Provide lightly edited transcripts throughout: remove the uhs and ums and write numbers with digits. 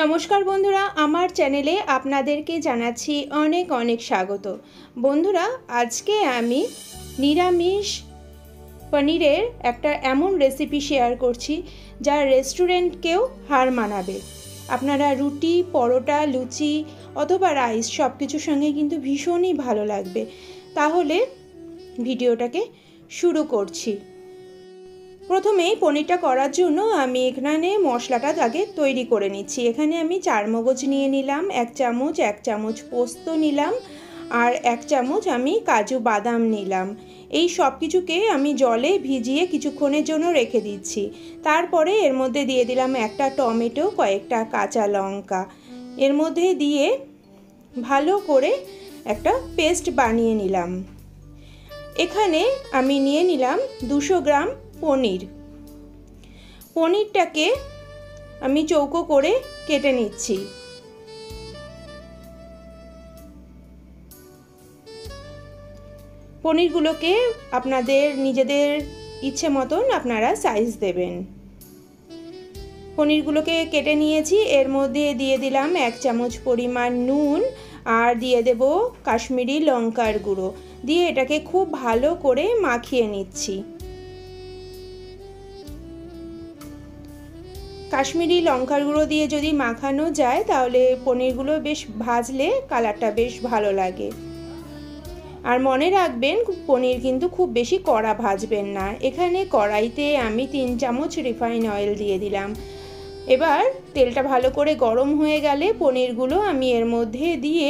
নমস্কার বন্ধুরা, আমার চ্যানেলে আপনাদেরকে জানাচ্ছি অনেক অনেক স্বাগত। বন্ধুরা, আজকে আমি নিরামিষ পনিরের একটা এমন রেসিপি শেয়ার করছি যা রেস্টুরেন্টকেও হার মানাবে। আপনারা রুটি, পরোটা, লুচি অথবা রাইস সব কিছুর সঙ্গে কিন্তু ভীষণই ভালো লাগবে। তাহলে ভিডিওটাকে শুরু করছি। প্রথমেই পনিরটা করার জন্য আমি এখানে মশলাটা আগে তৈরি করে নিচ্ছি। এখানে আমি 4 মগজ নিয়ে নিলাম, 1 চামচ পোস্ত নিলাম, আর 1 চামচ আমি কাজু বাদাম নিলাম। এই সব কিছুকে আমি জলে ভিজিয়ে কিছুক্ষণের জন্য রেখে দিচ্ছি। তারপরে এর মধ্যে দিয়ে দিলাম একটা টমেটো, কয়েকটা কাঁচা লঙ্কা। এর মধ্যে দিয়ে ভালো করে একটা পেস্ট বানিয়ে নিলাম। এখানে আমি নিয়ে নিলাম 200 গ্রাম পনিরটাকে আমি চৌকো করে কেটে নিচ্ছি। পনিরগুলোকে আপনাদের নিজেদের ইচ্ছে মতন আপনারা সাইজ দেবেন। পনিরগুলোকে কেটে নিয়েছি। এর মধ্যে দিয়ে দিলাম 1 চামচ পরিমাণ নুন, আর দিয়ে দেব কাশ্মীরি লঙ্কার গুঁড়ো, দিয়ে এটাকে খুব ভালো করে মাখিয়ে নিচ্ছি। কাশ্মীরি লঙ্কার গুঁড়ো দিয়ে যদি মাখানো যায় তাহলে পনিরগুলো বেশ ভাজলে কালারটা বেশ ভালো লাগে। আর মনে রাখবেন, পনির কিন্তু খুব বেশি কড়া ভাজবেন না। এখানে কড়াইতে আমি 3 চামচ রিফাইন অয়েল দিয়ে দিলাম। এবার তেলটা ভালো করে গরম হয়ে গেলে পনিরগুলো আমি এর মধ্যে দিয়ে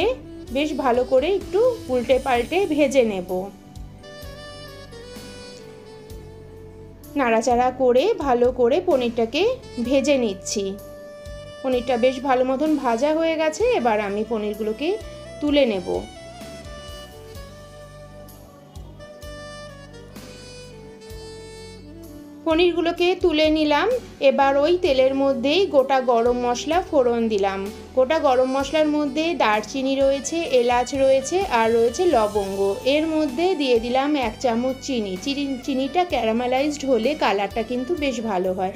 বেশ ভালো করে একটু উল্টে পাল্টে ভেজে নেব। নাড়াচাড়া করে ভালো করে পনিরটাকে ভেজে নিচ্ছি। পনিরটা বেশ ভালো মতন ভাজা হয়ে গেছে। এবার আমি পনিরগুলোকে তুলে নেব। পনিরগুলোকে তুলে নিলাম। এবার ওই তেলের মধ্যেই গোটা গরম মশলা ফোড়ন দিলাম। গোটা গরম মশলার মধ্যে দারচিনি রয়েছে, এলাচ রয়েছে, আর রয়েছে লবঙ্গ। এর মধ্যে দিয়ে দিলাম 1 চামচ চিনিটা ক্যারামেলাইজড হলে কালারটা কিন্তু বেশ ভালো হয়।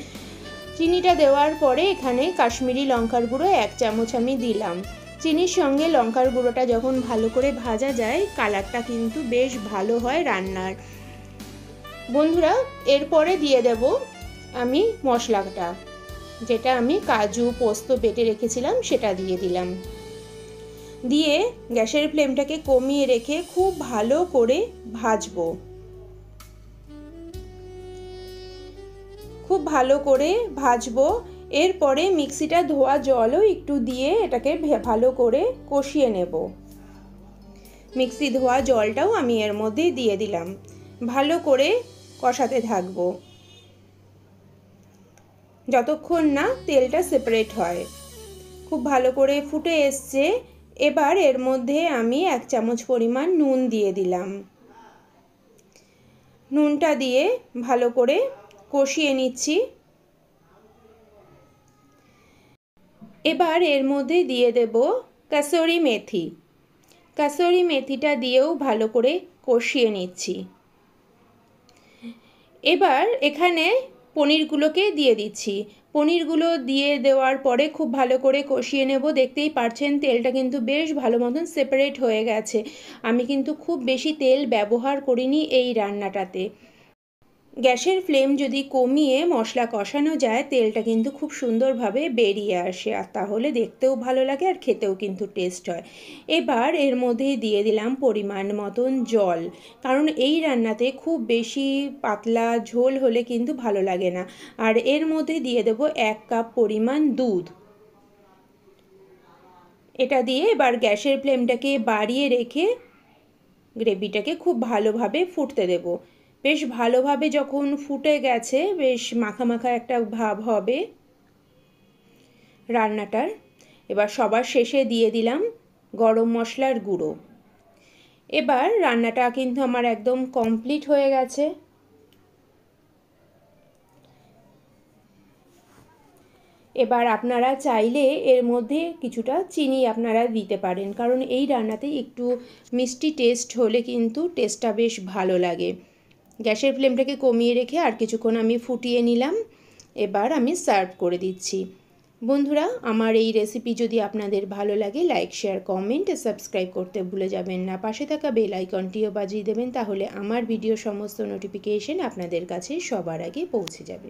চিনিটা দেওয়ার পরে এখানে কাশ্মীরি লঙ্কার গুঁড়ো 1 চামচ আমি দিলাম। চিনির সঙ্গে লঙ্কার গুঁড়োটা যখন ভালো করে ভাজা যায় কালারটা কিন্তু বেশ ভালো হয় রান্নার। বন্ধুরা, এরপরে দিয়ে দেব আমি মশলাটা, যেটা আমি কাজু পোস্ত বেটে রেখেছিলাম সেটা দিয়ে দিলাম। দিয়ে গ্যাসের ফ্লেমটাকে কমিয়ে রেখে খুব ভালো করে ভাজবো। খুব ভালো করে ভাজবো। এরপরে মিক্সিটা ধোয়া জলও একটু দিয়ে এটাকে ভালো করে কষিয়ে নেব। মিক্সি ধোয়া জলটাও আমি এর মধ্যে দিয়ে দিলাম। ভালো করে কষাতে থাকবো যতক্ষণ না তেলটা সেপারেট হয়। খুব ভালো করে ফুটে এসছে। এবার এর মধ্যে আমি 1 চামচ পরিমাণ নুন দিয়ে দিলাম। নুনটা দিয়ে ভালো করে কষিয়ে নিচ্ছি। এবার এর মধ্যে দিয়ে দেব কাসুরি মেথি। কাসুরি মেথিটা দিয়েও ভালো করে কষিয়ে নিচ্ছি। এবার এখানে পনিরগুলোকে দিয়ে দিচ্ছি। পনিরগুলো দিয়ে দেওয়ার পরে খুব ভালো করে কষিয়ে নেব। দেখতেই পাচ্ছেন তেলটা কিন্তু বেশ ভালো মতন সেপারেট হয়ে গেছে। আমি কিন্তু খুব বেশি তেল ব্যবহার করিনি এই রান্নাটাতে। গ্যাসের ফ্লেম যদি কমিয়ে মশলা কষানো যায় তেলটা কিন্তু খুব সুন্দরভাবে বেরিয়ে আসে, আর তাহলে দেখতেও ভালো লাগে আর খেতেও কিন্তু টেস্ট হয়। এবার এর মধ্যে দিয়ে দিলাম পরিমাণ মতন জল, কারণ এই রান্নাতে খুব বেশি পাতলা ঝোল হলে কিন্তু ভালো লাগে না। আর এর মধ্যে দিয়ে দেব 1 কাপ পরিমাণ দুধ। এটা দিয়ে এবার গ্যাসের ফ্লেমটাকে বাড়িয়ে রেখে গ্রেভিটাকে খুব ভালোভাবে ফুটতে দেব। বেশ ভালোভাবে যখন ফুটে গেছে, বেশ মাখা মাখা একটা ভাব হবে রান্নাটার। এবার সবার শেষে দিয়ে দিলাম গরম মশলার গুঁড়ো। এবার রান্নাটা কিন্তু আমার একদম কমপ্লিট হয়ে গেছে। এবার আপনারা চাইলে এর মধ্যে কিছুটা চিনি আপনারা দিতে পারেন, কারণ এই রান্নাতে একটু মিষ্টি টেস্ট হলে কিন্তু টেস্টটা বেশ ভালো লাগে। গ্যাসের ফ্লেমটাকে কমিয়ে রেখে আর কিছুক্ষণ আমি ফুটিয়ে নিলাম। এবার আমি সার্ভ করে দিচ্ছি। বন্ধুরা, আমার এই রেসিপি যদি আপনাদের ভালো লাগে লাইক শেয়ার কমেন্ট সাবস্ক্রাইব করতে ভুলে যাবেন না। পাশে থাকা বেল আইকনটিও বাজিয়ে দেবেন, তাহলে আমার ভিডিও সমস্ত নোটিফিকেশন আপনাদের কাছে সবার আগে পৌঁছে যাবে।